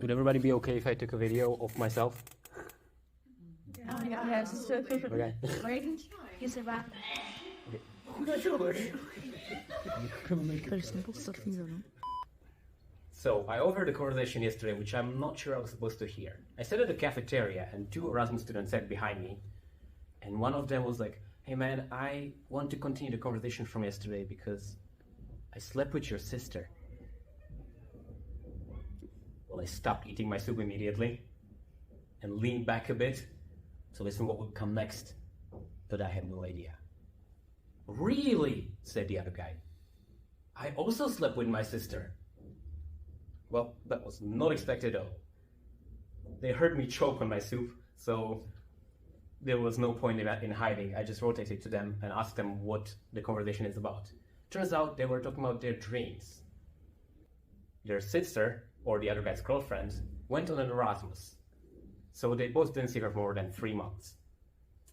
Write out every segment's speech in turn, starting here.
Would everybody be okay if I took a video of myself? Yes. Okay. You survived. So I overheard a conversation yesterday which I'm not sure I was supposed to hear. I sat at the cafeteria and two Erasmus students sat behind me, and one of them was like, "Hey man, I want to continue the conversation from yesterday because I slept with your sister." Well, I stopped eating my soup immediately and leaned back a bit to listen what would come next, but I had no idea. "Really?" said the other guy. "I also slept with my sister." Well, that was not expected though. They heard me choke on my soup, so there was no point in hiding. I just rotated to them and asked them what the conversation is about. Turns out they were talking about their dreams. Their sister, or the other guy's girlfriend, went on an Erasmus. So they both didn't see her for more than 3 months.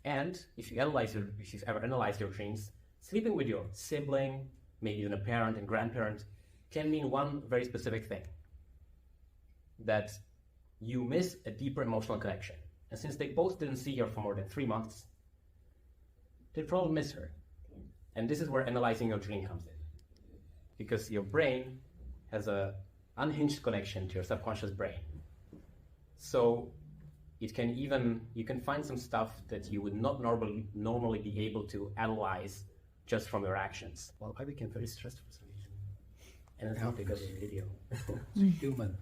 And if you've ever analyzed your dreams, sleeping with your sibling, maybe even a parent and grandparent, can mean one very specific thing. That you miss a deeper emotional connection. And since they both didn't see her for more than 3 months, they probably miss her. And this is where analyzing your dream comes in. Because your brain has an unhinged connection to your subconscious brain. So you can find some stuff that you would not normally be able to analyze just from your actions. Well, I became very stressed for some reason. And it's not because of the video. Human.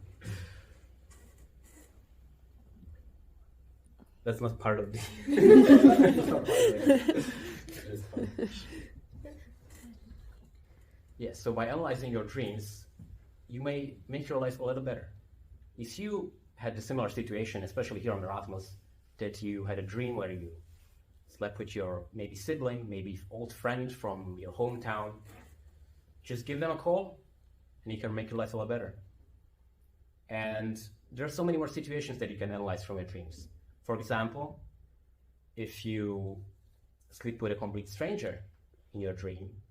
That's not part of the... Yes, so by analyzing your dreams, you may make your life a little better. If you had a similar situation, especially here on Erasmus, that you had a dream where you slept with your maybe sibling, maybe old friend from your hometown, just give them a call and you can make your life a lot better. And there are so many more situations that you can analyze from your dreams. For example, if you sleep with a complete stranger in your dream,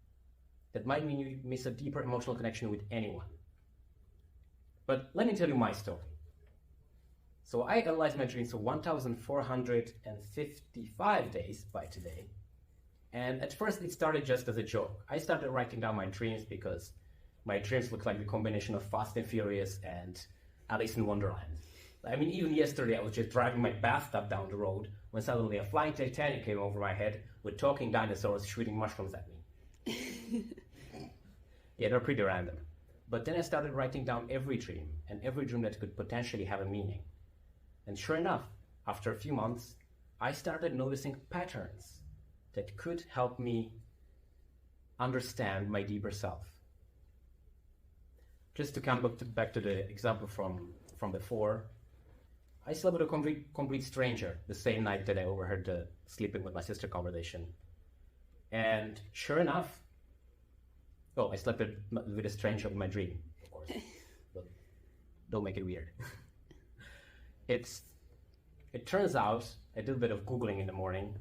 that might mean you miss a deeper emotional connection with anyone. But let me tell you my story. So I analyzed my dreams for 1,455 days by today. And at first it started just as a joke. I started writing down my dreams because my dreams looked like the combination of Fast and Furious and Alice in Wonderland. I mean, even yesterday I was just driving my bathtub down the road when suddenly a flying Titanic came over my head with talking dinosaurs shooting mushrooms at me. Yeah, they're pretty random. But then I started writing down every dream and every dream that could potentially have a meaning. And sure enough, after a few months, I started noticing patterns that could help me understand my deeper self. Just to come back to the example from before, I slept with a complete stranger the same night that I overheard the sleeping with my sister conversation. And sure enough, I slept with a stranger in my dream, of course. But don't make it weird. It turns out, I did a bit of Googling in the morning,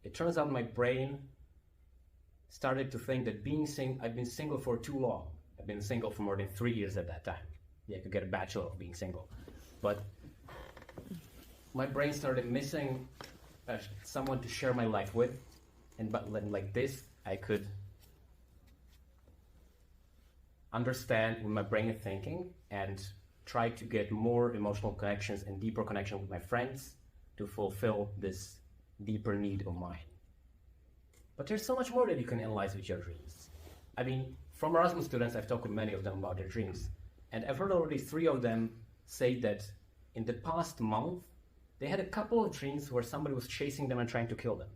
it turns out my brain started to think that I've been single for too long. I've been single for more than 3 years at that time. Yeah, I could get a bachelor of being single. But my brain started missing someone to share my life with. But like this, I could understand what my brain is thinking and try to get more emotional connections and deeper connection with my friends to fulfill this deeper need of mine. But there's so much more that you can analyze with your dreams. I mean, from Erasmus students, I've talked with many of them about their dreams. And I've heard already 3 of them say that in the past month, they had a couple of dreams where somebody was chasing them and trying to kill them.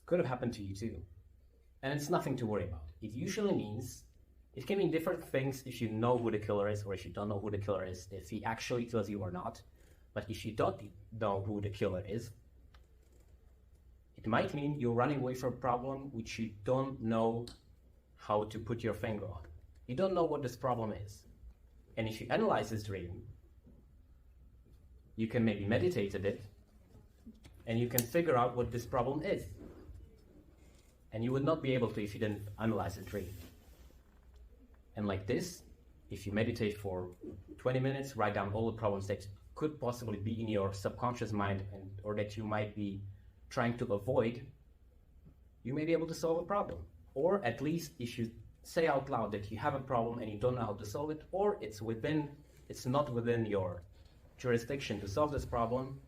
Could have happened to you too. And it's nothing to worry about. It usually means, it can mean different things if you know who the killer is or if you don't know who the killer is, if he actually kills you or not. But if you don't know who the killer is, it might mean you're running away from a problem which you don't know how to put your finger on. You don't know what this problem is. And if you analyze this dream, you can maybe meditate a bit, and you can figure out what this problem is. And you would not be able to if you didn't analyze the dream. And like this, if you meditate for 20 minutes, write down all the problems that could possibly be in your subconscious mind or that you might be trying to avoid. You may be able to solve a problem. Or at least if you say out loud that you have a problem and you don't know how to solve it, or it's not within your jurisdiction to solve this problem,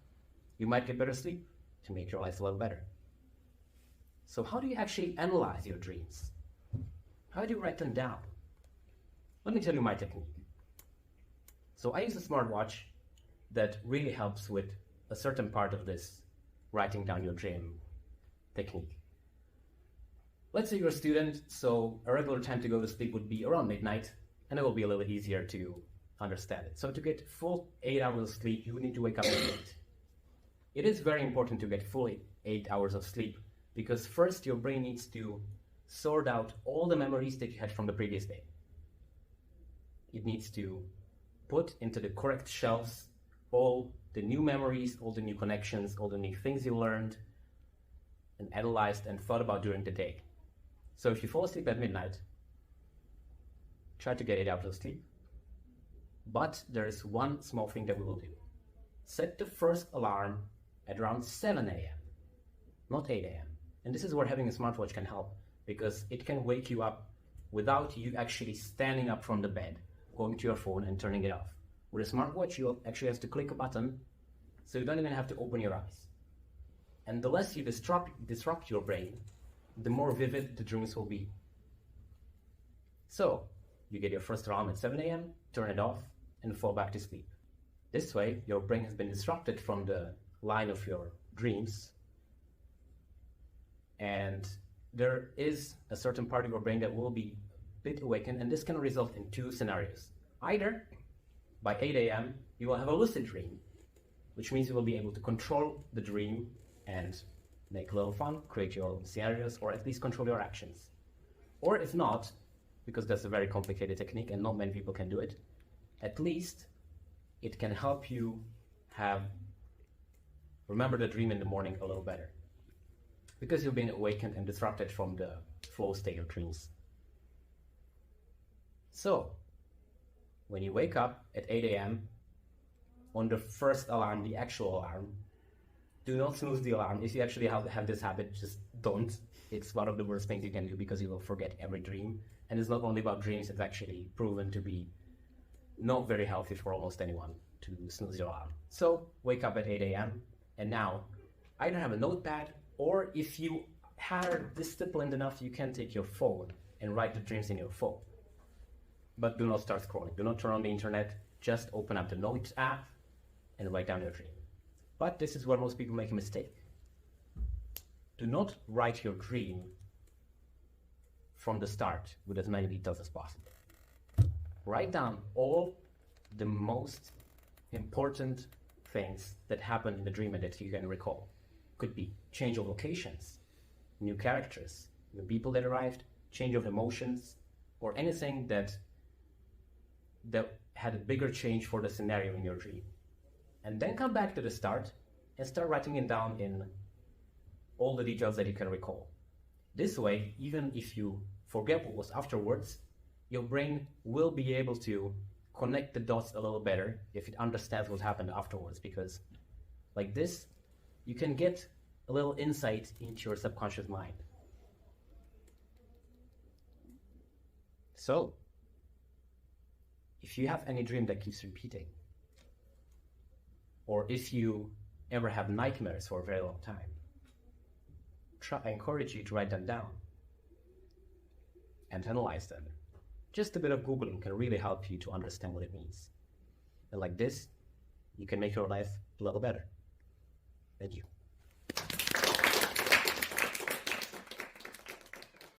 you might get better sleep to make your life a little better. So how do you actually analyze your dreams? How do you write them down? Let me tell you my technique. So I use a smartwatch that really helps with a certain part of this writing down your dream technique. Let's say you're a student, so a regular time to go to sleep would be around midnight, and it will be a little easier to understand it. So to get full 8 hours of sleep, you would need to wake up at 8. It is very important to get fully 8 hours of sleep, because first your brain needs to sort out all the memories that you had from the previous day. It needs to put into the correct shelves all the new memories, all the new connections, all the new things you learned and analyzed and thought about during the day. So if you fall asleep at midnight, try to get 8 hours of sleep. But there is one small thing that we will do. Set the first alarm at around 7 a.m., not 8 a.m. And this is where having a smartwatch can help, because it can wake you up without you actually standing up from the bed, going to your phone and turning it off. With a smartwatch, you actually have to click a button, so you don't even have to open your eyes. And the less you disrupt your brain, the more vivid the dreams will be. So, you get your first alarm at 7 a.m., turn it off, and fall back to sleep. This way, your brain has been disrupted from the line of your dreams, and there is a certain part of your brain that will be a bit awakened, and this can result in two scenarios. Either, by 8 a.m., you will have a lucid dream, which means you will be able to control the dream and make a little fun, create your own scenarios, or at least control your actions. Or if not, because that's a very complicated technique and not many people can do it, at least it can help you remember the dream in the morning a little better, because you've been awakened and disrupted from the flow state of dreams. So, when you wake up at 8 a.m., on the first alarm, the actual alarm, do not snooze the alarm. If you actually have this habit, just don't. It's one of the worst things you can do, because you will forget every dream. And it's not only about dreams, it's actually proven to be not very healthy for almost anyone to snooze your alarm. So wake up at 8 a.m. and now either have a notepad, or if you are disciplined enough, you can take your phone and write the dreams in your phone. But do not start scrolling. Do not turn on the internet. Just open up the Notes app and write down your dream. But this is where most people make a mistake. Do not write your dream from the start with as many details as possible. Write down all the most important things that happen in the dream and that you can recall. Could be change of locations, new characters, new people that arrived, change of emotions, or anything that had a bigger change for the scenario in your dream. And then come back to the start and start writing it down in all the details that you can recall. This way, even if you forget what was afterwards, your brain will be able to connect the dots a little better if it understands what happened afterwards, because like this, you can get a little insight into your subconscious mind. So, if you have any dream that keeps repeating, or if you ever have nightmares for a very long time, I encourage you to write them down and analyze them. Just a bit of Googling can really help you to understand what it means. And like this, you can make your life a little better. Thank you.